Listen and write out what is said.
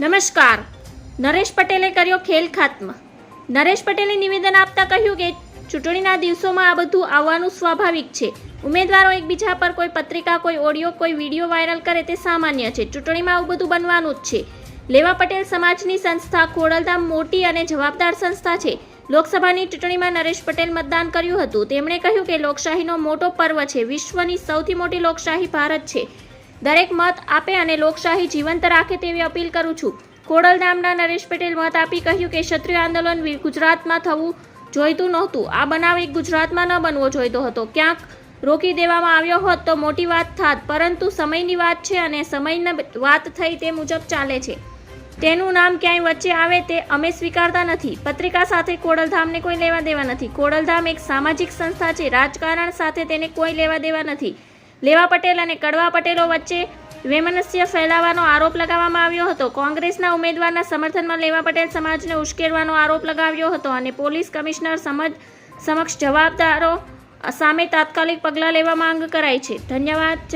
નમસ્કાર. નરેશ પટેલે કર્યો ખેલ ખાત્મા. નરેશ પટેલે નિવેદન આપતા કહ્યું કે ચૂંટણીના દિવસોમાં આ બધું આવવાનું સ્વાભાવિક છે. ઉમેદવારો એકબીજા પર કોઈ પત્રિકા, કોઈ ઓડિયો, કોઈ વિડીયો વાયરલ કરે તે સામાન્ય છે. ચૂંટણીમાં આવું બધું બનવાનું જ છે. લેવા પટેલ સમાજની સંસ્થા ખોડલધામ મોટી અને જવાબદાર સંસ્થા છે. લોકસભાની ચૂંટણીમાં નરેશ પટેલ મતદાન કર્યું હતું. તેમણે કહ્યું કે લોકશાહીનો મોટો પર્વ છે. વિશ્વની સૌથી મોટી લોકશાહી ભારત છે. દરેક મત આપે અને લોકશાહી જીવંત રાખે તેવી અપીલ કરું છું. ખોડલધામના નરેશ પટેલ મત આપી કહ્યું કે ક્ષત્રિય આંદોલન ગુજરાતમાં થવું જોઈતું નહોતું. આ બનાવ એક ગુજરાતમાં ન બનવો જોઈતો હતો. ક્યાંક રોકી દેવામાં આવ્યો હોત તો મોટી વાત થાત, પરંતુ સમયની વાત છે અને સમયની વાત થઈ તે મુજબ ચાલે છે. તેનું નામ ક્યાંય વચ્ચે આવે તે અમે સ્વીકારતા નથી. પત્રિકા સાથે ખોડલધામને કોઈ લેવા દેવા નથી. ખોડલધામ એક સામાજિક સંસ્થા છે. રાજકારણ સાથે તેને કોઈ લેવા દેવા નથી. લેવા પટેલ અને કડવા પટેલો વચ્ચે વૈમનસ્ય ફેલાવવાનો આરોપ લગાવવામાં આવ્યો હતો. કોંગ્રેસના ઉમેદવારના સમર્થનમાં લેવા પટેલ સમાજને ઉશ્કેરવાનો આરોપ લગાવ્યો હતો અને પોલીસ કમિશનર સમક્ષ જવાબદારો સામે તાત્કાલિક પગલાં લેવા માંગ કરાઈ છે. ધન્યવાદ.